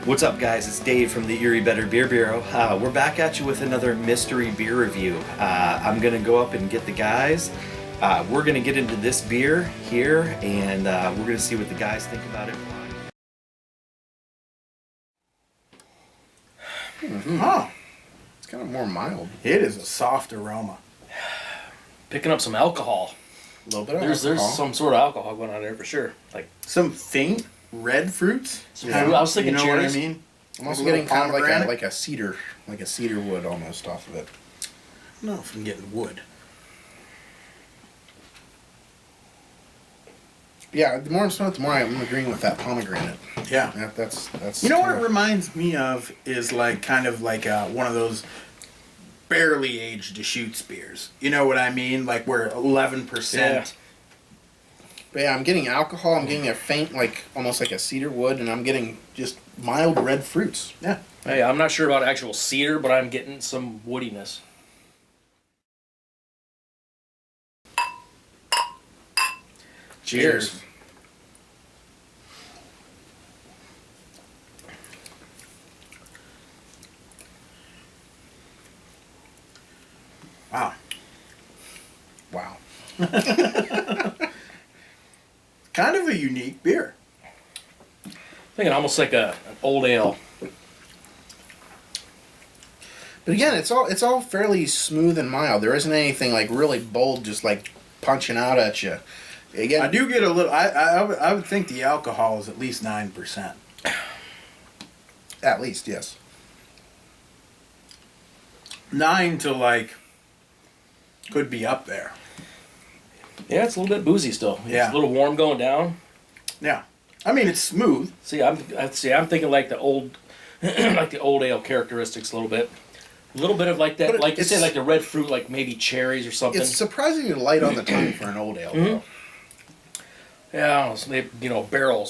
What's up, guys? It's Dave from the Erie Better Beer Bureau. We're back at you with another mystery beer review. I'm gonna go up and get the guys. We're gonna get into this beer here, and we're gonna see what the guys think about it. Oh, it's kind of more mild. It is a soft aroma. Picking up some alcohol. A little bit of There's alcohol. some sort of alcohol going on there for sure. Like Some faint red fruits. I was thinking you know cherries. what I mean? I'm also a getting little kind of pomegranate. like a cedar wood almost off of it. I don't know if I'm getting wood. Yeah, the more I'm smelling it, the more I'm agreeing with that pomegranate. Yeah. That's. You know what it kinda- reminds me of is like kind of like one of those barely aged Deschutes beers. You know what I mean? Like where 11%. But yeah, I'm getting alcohol. I'm getting a faint, like almost like a cedar wood, and I'm getting just mild red fruits. Yeah. Hey, I'm not sure about actual cedar, but I'm getting some woodiness. Cheers. Wow. Wow. Kind of a unique beer. Thinking almost like an old ale. But again, it's all fairly smooth and mild. There isn't anything like really bold, just like punching out at you. Again, I do get a little. I would think the alcohol is at least 9%. at least yes. 9 to like could be up there. Yeah, it's a little bit boozy still. Yeah. It's a little warm going down. Yeah, I mean it's smooth. I'm thinking like the old, like the old ale characteristics a little bit. A little bit of like that, But like you say, it's- like the red fruit, like maybe cherries or something. It's surprisingly light on the tongue for an old ale. Though. Yeah, barrel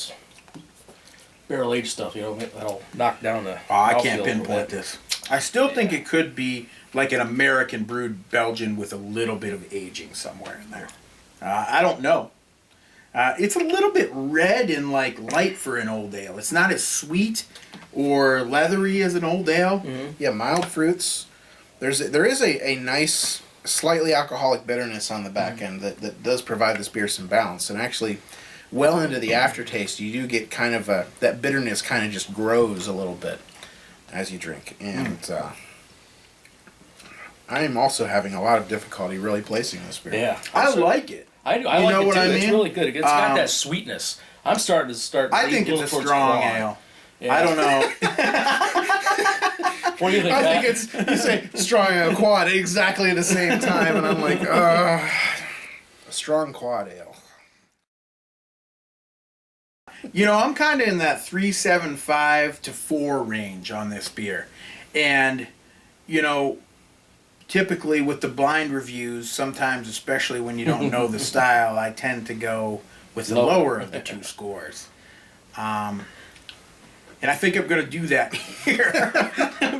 aged stuff. That'll knock down the. Oh, I mouthfeel can't a little pinpoint bit. this. I still think it could be like an American brewed Belgian with a little bit of aging somewhere in there. I don't know. It's a little bit red and like light for an old ale. It's not as sweet or leathery as an old ale. Mm-hmm. Yeah, mild fruits. There is a nice, slightly alcoholic bitterness on the back end that does provide this beer some balance. And actually, well into the aftertaste, you do get kind of that bitterness kind of just grows a little bit as you drink. And I am also having a lot of difficulty really placing this beer. Yeah, I like it. I You like know it what too. I It's mean? really good. It's got that sweetness. I'm starting to I think it's lean a towards strong Quad. ale. Yeah. I don't know. What do you think? I Matt? think you say strong ale quad at exactly the same time, and I'm like, a strong quad ale. You know, I'm kind of in that 3.75 to 4 range on this beer. And, you know, typically with the blind reviews, sometimes, especially when you don't know the style, I tend to go with the lower of the two scores. And I think I'm going to do that here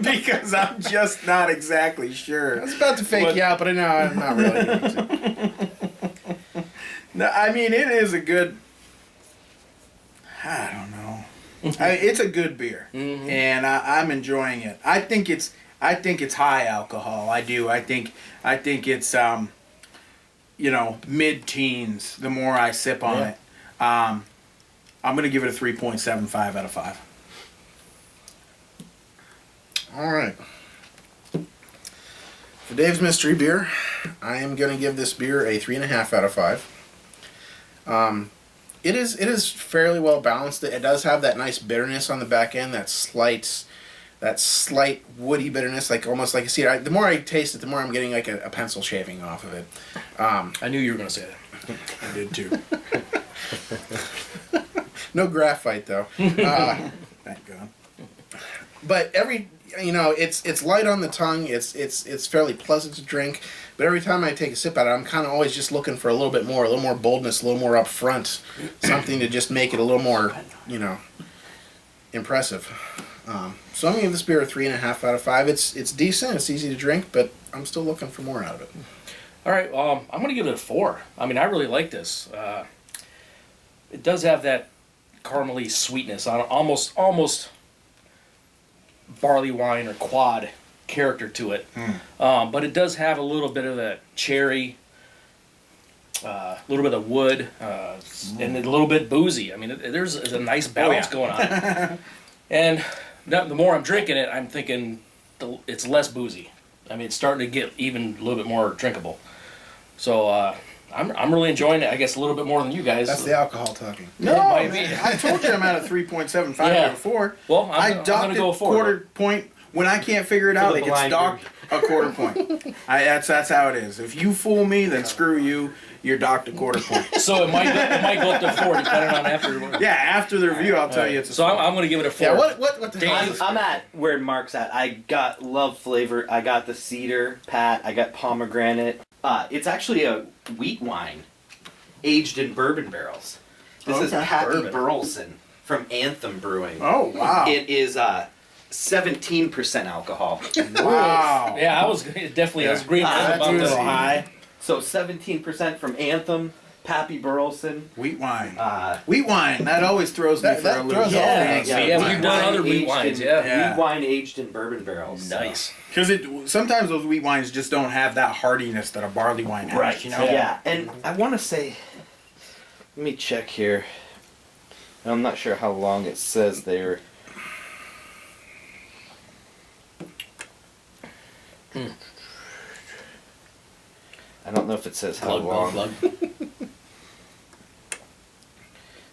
because I'm just not exactly sure. I was about to fake you out, but no, I'm not really going to. No, I mean, it is a good... I don't know. It's a good beer, and I'm enjoying it. I think it's high alcohol. I do. I think it's mid-teens. The more I sip on it, I'm gonna give it a 3.75 out of 5. All right. For Dave's mystery beer, I am going to give this beer a 3.5 out of 5. It is fairly well balanced. It does have that nice bitterness on the back end, that slight woody bitterness, like almost like a cedar. The more I taste it, the more I'm getting like a pencil shaving off of it. I knew you were going to say that. I did too. No graphite though. Thank God. But it's light on the tongue. It's fairly pleasant to drink. But every time I take a sip at it, I'm kind of always just looking for a little more boldness, a little more upfront, something to just make it a little more, impressive. So I'm gonna give this beer a 3.5 out of 5. It's decent. It's easy to drink, but I'm still looking for more out of it. All right, I'm going to give it a 4. I mean, I really like this. It does have that caramely sweetness on it, almost barley wine or quad character to it. But it does have a little bit of that cherry, a little bit of wood, and a little bit boozy. I mean, there's a nice balance going on. And the more I'm drinking it, I'm thinking it's less boozy. I mean, it's starting to get even a little bit more drinkable. So I'm really enjoying it. I guess a little bit more than you guys. That's the alcohol talking. No, might be. I told you I'm at a 3.75 Yeah. before. Well, I I'm docked gonna it go forward. quarter point. When I can't figure it out, the it gets blind docked a quarter point. That's how it is. If you fool me, then screw you. You're docked a quarter point. So it might go up to 4 depending on after. Yeah, after the review, I'll tell you it's a So four. I'm going to give it a 4. Yeah, what the hell? I'm at where Mark's at. I got love flavor. I got the cedar, Pat. I got pomegranate. It's actually a wheat wine, aged in bourbon barrels. This is Okay. Pappy Bourbon. Burleson from Anthem Brewing. Oh, wow. It is 17% alcohol. Wow. Yeah, I was definitely I was agreeing with That about dude's this. high. So 17% from Anthem, Pappy Burleson. Wheat wine. Uh, Wheat wine. That always throws me That- for that a little. throws all Yeah, things. yeah, we've done other wheat aged wines. in- Yeah. Wheat wine aged in bourbon barrels. so. Nice. Because sometimes those wheat wines just don't have that hardiness that a barley wine has. Right. You know. Yeah, and I want to say, let me check here. I'm not sure how long it says there. I don't know if it says how long. Plug.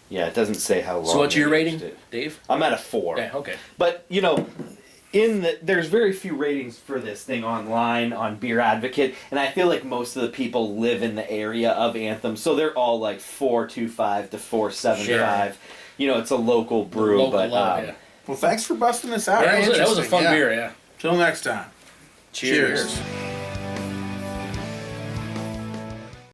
Yeah, it doesn't say how long. So what's your they rating, aged it. Dave? I'm at a 4. Yeah. Okay. But there's very few ratings for this thing online on Beer Advocate, and I feel like most of the people live in the area of Anthem, so they're all like 4.25 to 4.75. Sure. It's a local brew, Local but love, yeah. Well, thanks for busting us out. Yeah, that was a Interesting, fun yeah. beer. Yeah. Till next time. Cheers. Cheers.